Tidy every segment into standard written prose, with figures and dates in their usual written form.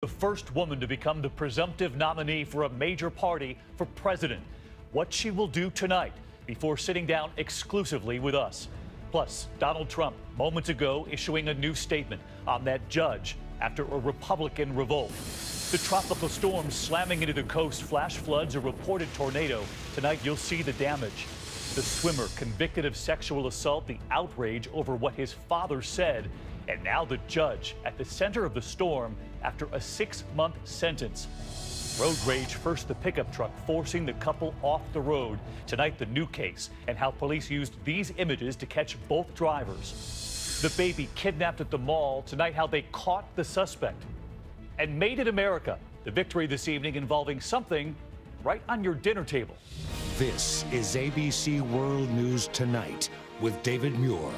The first woman to become the presumptive nominee for a major party for president. What she will do tonight before sitting down exclusively with us. Plus, Donald Trump moments ago issuing a new statement on that judge after a Republican revolt. The tropical storm slamming into the coast, flash floods, a reported tornado. Tonight you'll see the damage. The swimmer convicted of sexual assault, the outrage over what his father said, and now the judge at the center of the storm after a 6-month sentence. Road rage, first the pickup truck forcing the couple off the road. Tonight the new case and how police used these images to catch both drivers. The baby kidnapped at the mall. Tonight how they caught the suspect. And Made in America, the victory this evening involving something right on your dinner table. This is ABC World News Tonight with David Muir.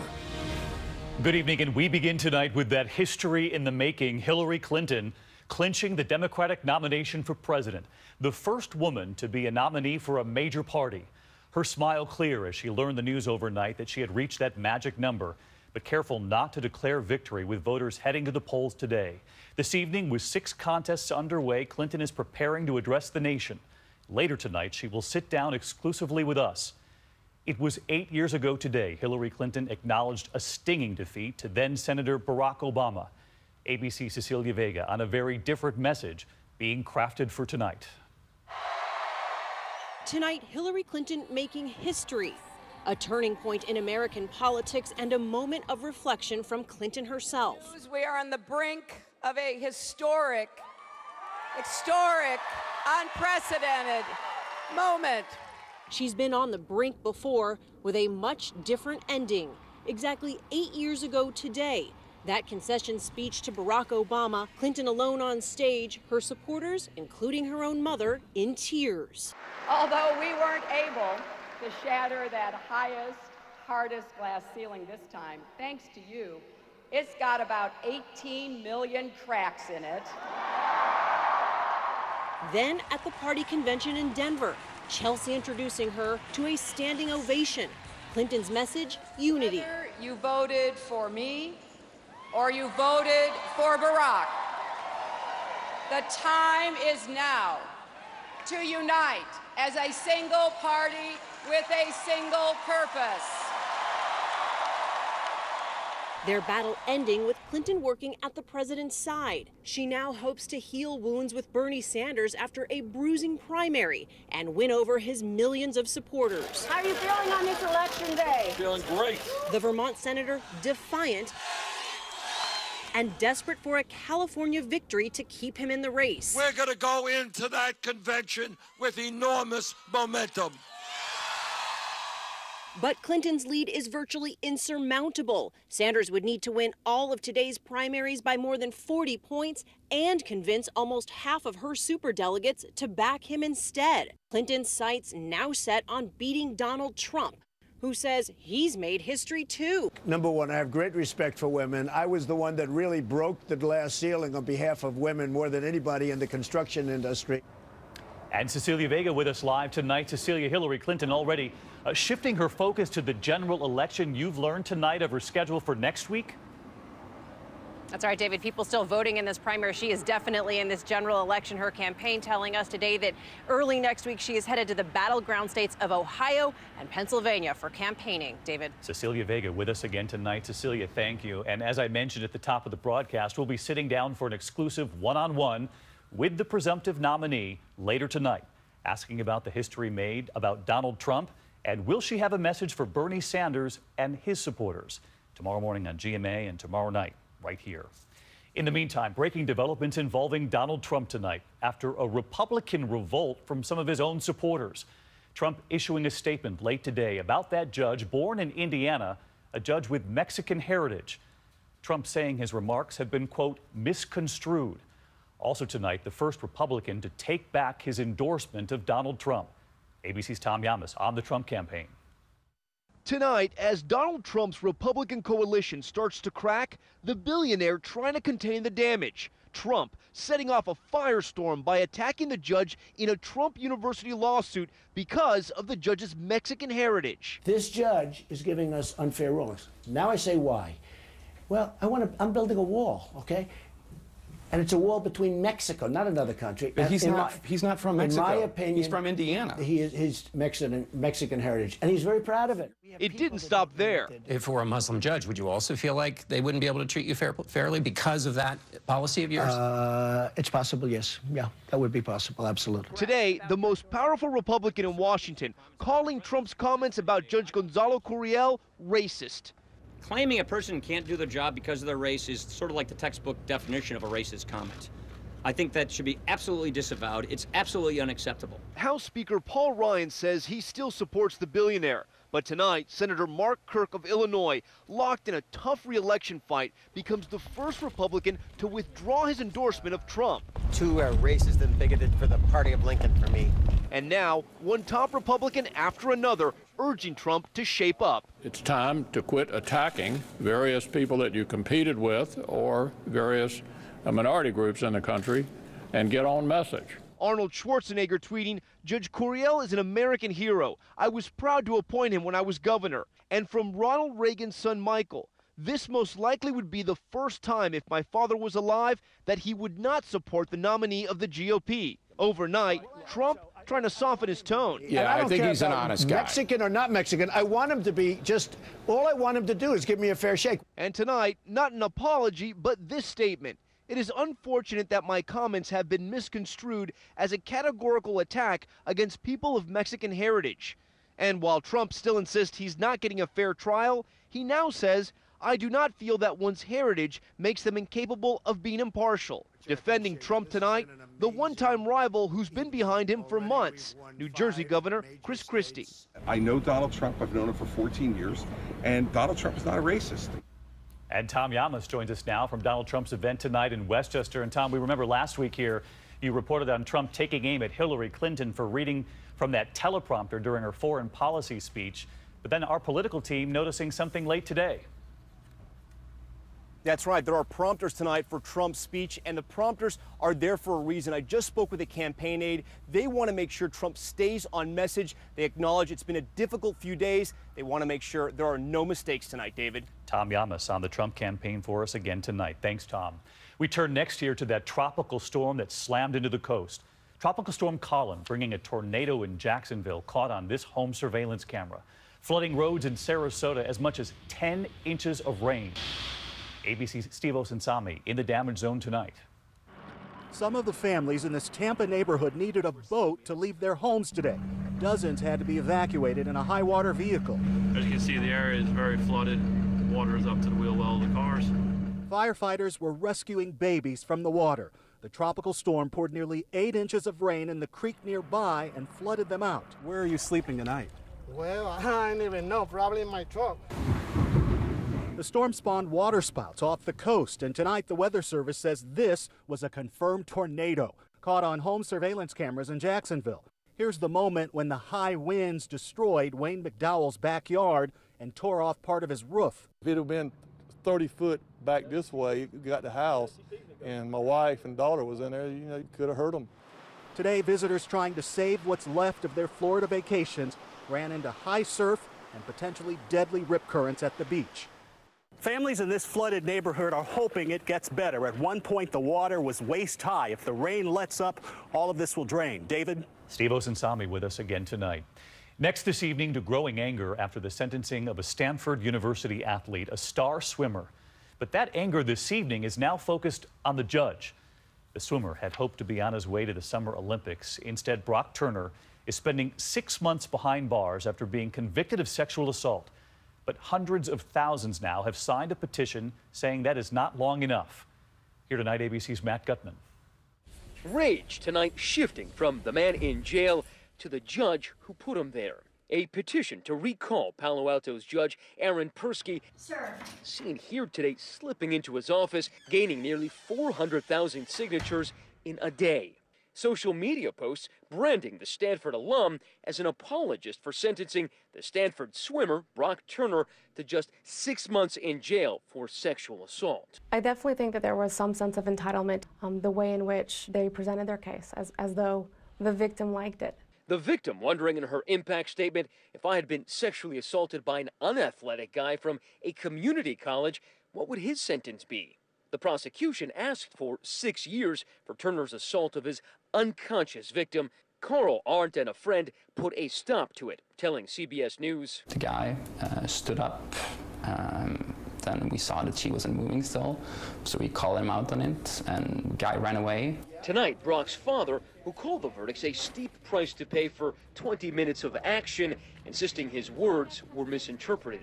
Good evening, and we begin tonight with that history in the making. Hillary Clinton clinching the Democratic nomination for president, the first woman to be a nominee for a major party. Her smile clear as she learned the news overnight that she had reached that magic number, but careful not to declare victory with voters heading to the polls today. This evening, with 6 contests underway, Clinton is preparing to address the nation. Later tonight, she will sit down exclusively with us. It was 8 years ago today, Hillary Clinton acknowledged a stinging defeat to then-Senator Barack Obama. ABC's Cecilia Vega on a very different message being crafted for tonight. Tonight, Hillary Clinton making history, a turning point in American politics and a moment of reflection from Clinton herself. We are on the brink of a historic, unprecedented moment. She's been on the brink before with a much different ending. Exactly 8 years ago today, that concession speech to Barack Obama, Clinton alone on stage, her supporters, including her own mother, in tears. Although we weren't able to shatter that highest, hardest glass ceiling this time, thanks to you, it's got about 18 million cracks in it. Then at the party convention in Denver, Chelsea introducing her to a standing ovation. Clinton's message, unity. Whether you voted for me or you voted for Barack, the time is now to unite as a single party with a single purpose. Their battle ending with Clinton working at the president's side. She now hopes to heal wounds with Bernie Sanders after a bruising primary and win over his millions of supporters. How are you feeling on this election day? Feeling great. The Vermont senator defiant and desperate for a California victory to keep him in the race. We're going to go into that convention with enormous momentum. But Clinton's lead is virtually insurmountable. Sanders would need to win all of today's primaries by more than 40 points and convince almost half of her superdelegates to back him instead. Clinton's sights now set on beating Donald Trump, who says he's made history too. Number one, I have great respect for women. I was the one that really broke the glass ceiling on behalf of women more than anybody in the construction industry. And Cecilia Vega with us live tonight. Cecilia, Hillary Clinton already shifting her focus to the general election. You've learned tonight of her schedule for next week? That's right, David. People still voting in this primary. She is definitely in this general election. Her campaign telling us today that early next week she is headed to the battleground states of Ohio and Pennsylvania for campaigning. David. Cecilia Vega with us again tonight. Cecilia, thank you. And as I mentioned at the top of the broadcast, we'll be sitting down for an exclusive one-on-one with the presumptive nominee later tonight, asking about the history made about Donald Trump and will she have a message for Bernie Sanders and his supporters. Tomorrow morning on GMA and tomorrow night right here. In the meantime, breaking developments involving Donald Trump tonight after a Republican revolt from some of his own supporters. Trump issuing a statement late today about that judge born in Indiana, a judge with Mexican heritage. Trump saying his remarks have been, quote, misconstrued. Also tonight, the first Republican to take back his endorsement of Donald Trump. ABC's Tom Yamas on the Trump campaign. Tonight, as Donald Trump's Republican coalition starts to crack, the billionaire trying to contain the damage. Trump setting off a firestorm by attacking the judge in a Trump University lawsuit because of the judge's Mexican heritage. This judge is giving us unfair rulings. Now I say why. Well, I'm building a wall, okay? And it's a wall between Mexico, not another country. But he's not from Mexico. In my opinion, he's from Indiana. He's Mexican heritage, and he's very proud of it. It didn't stop there. If it were a Muslim judge, would you also feel like they wouldn't be able to treat you fairly because of that policy of yours? It's possible, yes. Yeah, that would be possible, absolutely. Today, the most powerful Republican in Washington calling Trump's comments about Judge Gonzalo Curiel racist. Claiming a person can't do their job because of their race is sort of like the textbook definition of a racist comment. I think that should be absolutely disavowed. It's absolutely unacceptable. House Speaker Paul Ryan says he still supports the billionaire. But tonight, Senator Mark Kirk of Illinois, locked in a tough re-election fight, becomes the first Republican to withdraw his endorsement of Trump. Too racist and bigoted for the party of Lincoln for me. And now, one top Republican after another urging Trump to shape up. It's time to quit attacking various people that you competed with or various minority groups in the country and get on message. Arnold Schwarzenegger tweeting, Judge Curiel is an American hero. I was proud to appoint him when I was governor. And from Ronald Reagan's son Michael, this most likely would be the first time if my father was alive that he would not support the nominee of the GOP. Overnight, Trump trying to soften his tone. Yeah, I think he's an honest guy. Mexican or not Mexican, I want him to be all I want him to do is give me a fair shake. And tonight, not an apology, but this statement. It is unfortunate that my comments have been misconstrued as a categorical attack against people of Mexican heritage. And while Trump still insists he's not getting a fair trial, he now says, I do not feel that one's heritage makes them incapable of being impartial. Defending Trump tonight, the one-time rival who's been behind him for months, New Jersey Governor Chris Christie. I know Donald Trump. I've known him for 14 years, and Donald Trump is not a racist. And Tom Llamas joins us now from Donald Trump's event tonight in Westchester. And Tom, we remember last week here, you reported on Trump taking aim at Hillary Clinton for reading from that teleprompter during her foreign policy speech. But then our political team noticing something late today. That's right. There are prompters tonight for Trump's speech, and the prompters are there for a reason. I just spoke with a campaign aide. They want to make sure Trump stays on message. They acknowledge it's been a difficult few days. They want to make sure there are no mistakes tonight, David. Tom Llamas on the Trump campaign for us again tonight. Thanks, Tom. We turn next here to that tropical storm that slammed into the coast. Tropical Storm Colin bringing a tornado in Jacksonville caught on this home surveillance camera, flooding roads in Sarasota as much as 10 inches of rain. ABC's Steve Osinsami in the damage zone tonight. Some of the families in this Tampa neighborhood needed a boat to leave their homes today. Dozens had to be evacuated in a high water vehicle. As you can see, the area is very flooded. Water is up to the wheel well of the cars. Firefighters were rescuing babies from the water. The tropical storm poured nearly 8 inches of rain in the creek nearby and flooded them out. Where are you sleeping tonight? Well, I don't even know, probably in my truck. The storm spawned waterspouts off the coast, and tonight the Weather Service says this was a confirmed tornado caught on home surveillance cameras in Jacksonville. Here's the moment when the high winds destroyed Wayne McDowell's backyard and tore off part of his roof. If it had been 30 foot back this way, it got the house, and my wife and daughter was in there, you know, you could have hurt them. Today, visitors trying to save what's left of their Florida vacations ran into high surf and potentially deadly rip currents at the beach. Families in this flooded neighborhood are hoping it gets better. At one point, the water was waist high. If the rain lets up, all of this will drain. David? Steve Osinsami with us again tonight. Next this evening, to growing anger after the sentencing of a Stanford University athlete, a star swimmer. But that anger this evening is now focused on the judge. The swimmer had hoped to be on his way to the Summer Olympics. Instead, Brock Turner is spending 6 months behind bars after being convicted of sexual assault. But hundreds of thousands now have signed a petition saying that is not long enough. Here tonight, ABC's Matt Gutman. Rage tonight shifting from the man in jail to the judge who put him there. A petition to recall Palo Alto's judge Aaron Persky, seen here today slipping into his office, gaining nearly 400,000 signatures in a day. Social media posts branding the Stanford alum as an apologist for sentencing the Stanford swimmer, Brock Turner, to just 6 months in jail for sexual assault. I definitely think that there was some sense of entitlement, the way in which they presented their case, as though the victim liked it. The victim wondering in her impact statement, if I had been sexually assaulted by an unathletic guy from a community college, what would his sentence be? The prosecution asked for 6 years for Turner's assault of his unconscious victim. Carl Arndt and a friend put a stop to it, telling CBS News. The guy stood up. Then we saw that she wasn't moving still, so we called him out on it, and the guy ran away. Tonight, Brock's father, who called the verdicts a steep price to pay for 20 minutes of action, insisting his words were misinterpreted.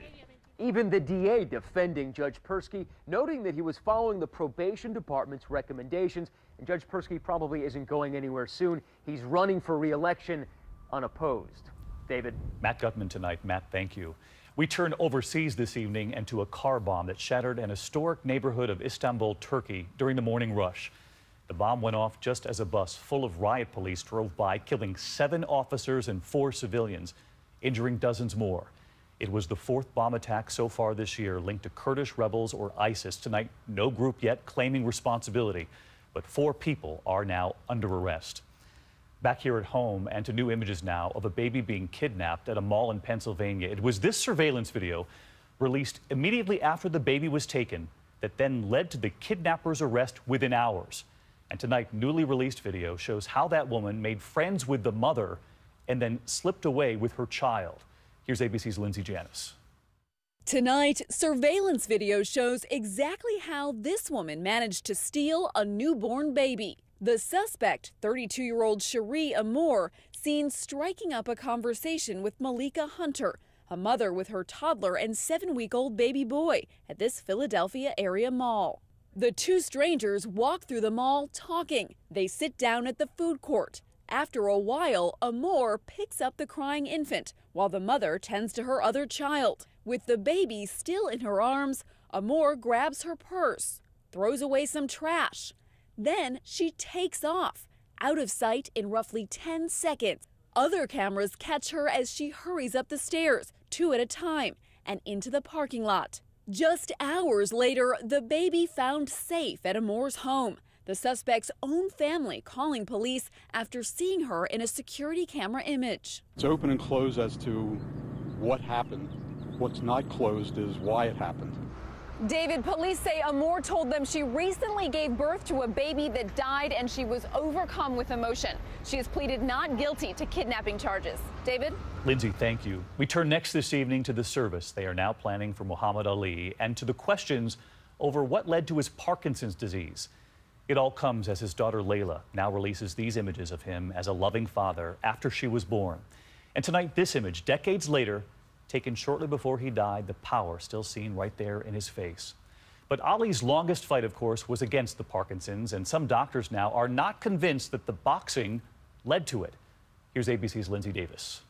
Even the DA defending Judge Persky, noting that he was following the probation department's recommendations, and Judge Persky probably isn't going anywhere soon. He's running for re-election unopposed. David. Matt Gutman tonight. Matt, thank you. We turn overseas this evening and to a car bomb that shattered an historic neighborhood of Istanbul, Turkey during the morning rush. The bomb went off just as a bus full of riot police drove by, killing 7 officers and 4 civilians, injuring dozens more. It was the 4th bomb attack so far this year linked to Kurdish rebels or ISIS. Tonight, no group yet claiming responsibility, but 4 people are now under arrest. Back here at home, and to new images now of a baby being kidnapped at a mall in Pennsylvania. It was this surveillance video, released immediately after the baby was taken, that then led to the kidnapper's arrest within hours. And tonight, newly released video shows how that woman made friends with the mother and then slipped away with her child. Here's ABC's Lindsay Janis. Tonight, surveillance video shows exactly how this woman managed to steal a newborn baby. The suspect, 32-year-old Cherie Amour, seen striking up a conversation with Malika Hunter, a mother with her toddler and 7-week-old baby boy, at this Philadelphia area mall. The 2 strangers walk through the mall talking. They sit down at the food court. After a while, Amour picks up the crying infant while the mother tends to her other child. With the baby still in her arms, Amour grabs her purse, throws away some trash. Then she takes off, out of sight in roughly 10 seconds. Other cameras catch her as she hurries up the stairs, 2 at a time, and into the parking lot. Just hours later, the baby found safe at Amour's home. The suspect's own family calling police after seeing her in a security camera image. It's open and closed as to what happened. What's not closed is why it happened. David, police say Amour told them she recently gave birth to a baby that died and she was overcome with emotion. She has pleaded not guilty to kidnapping charges. David? Lindsay, thank you. We turn next this evening to the service they are now planning for Muhammad Ali and to the questions over what led to his Parkinson's disease. It all comes as his daughter Wjla now releases these images of him as a loving father after she was born. And tonight, this image, decades later, taken shortly before he died, the power still seen right there in his face. But Ali's longest fight, of course, was against the Parkinson's, and some doctors now are not convinced that the boxing led to it. Here's ABC's Lindsay Davis.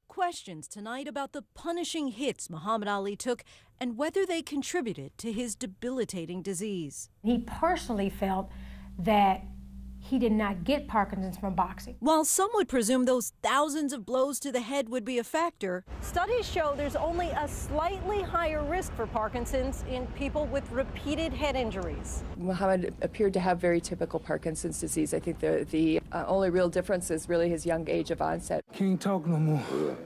Questions tonight about the punishing hits Muhammad Ali took and whether they contributed to his debilitating disease. He personally felt that he did not get Parkinson's from boxing. While some would presume those thousands of blows to the head would be a factor, studies show there's only a slightly higher risk for Parkinson's in people with repeated head injuries. Muhammad appeared to have very typical Parkinson's disease. I think the only real difference is really his young age of onset. Can't talk no more.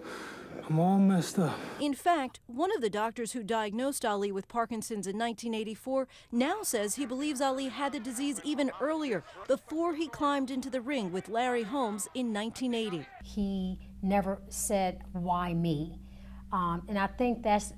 I'm all messed up. In fact, one of the doctors who diagnosed Ali with Parkinson's in 1984 now says he believes Ali had the disease even earlier, before he climbed into the ring with Larry Holmes in 1980. He never said, "Why me?" And I think that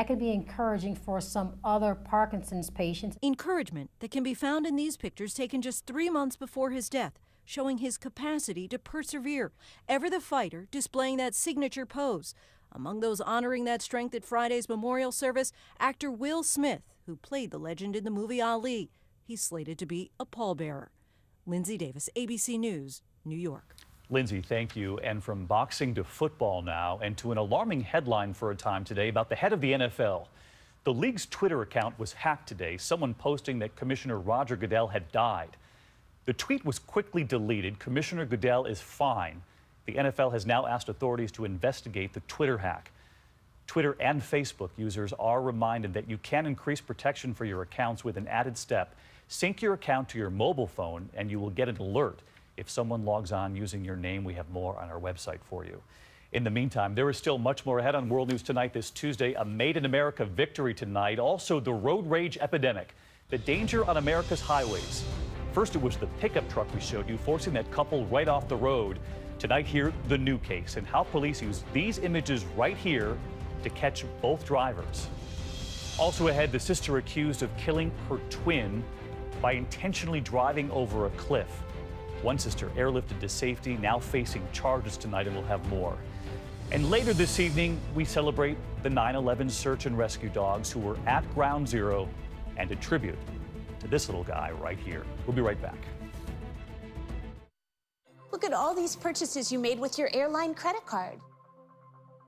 could be encouraging for some other Parkinson's patients. Encouragement that can be found in these pictures taken just 3 months before his death, showing his capacity to persevere, ever the fighter displaying that signature pose. Among those honoring that strength at Friday's memorial service, actor Will Smith, who played the legend in the movie Ali. He's slated to be a pallbearer. Lindsay Davis, ABC News, New York. Lindsay, thank you. And from boxing to football now, and to an alarming headline for a time today about the head of the NFL. The league's Twitter account was hacked today, someone posting that Commissioner Roger Goodell had died. The tweet was quickly deleted. Commissioner Goodell is fine. The NFL has now asked authorities to investigate the Twitter hack. Twitter and Facebook users are reminded that you can increase protection for your accounts with an added step. Sync your account to your mobile phone and you will get an alert if someone logs on using your name. We have more on our website for you. In the meantime, there is still much more ahead on World News Tonight this Tuesday. A Made in America victory tonight. Also, the road rage epidemic. the danger on America's highways. First, it was the pickup truck we showed you, forcing that couple right off the road. Tonight here, the new case and how police use these images right here to catch both drivers. Also ahead, the sister accused of killing her twin by intentionally driving over a cliff. One sister airlifted to safety, now facing charges tonight, and we'll have more. And later this evening, we celebrate the 9/11 search and rescue dogs who were at Ground Zero, and a tribute to this little guy right here. We'll be right back. Look at all these purchases you made with your airline credit card.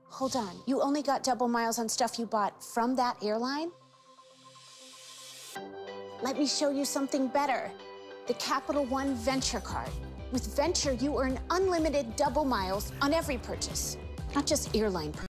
Hold on, you only got double miles on stuff you bought from that airline? Let me show you something better. The Capital One Venture Card. With Venture, you earn unlimited double miles on every purchase, not just airline purchases.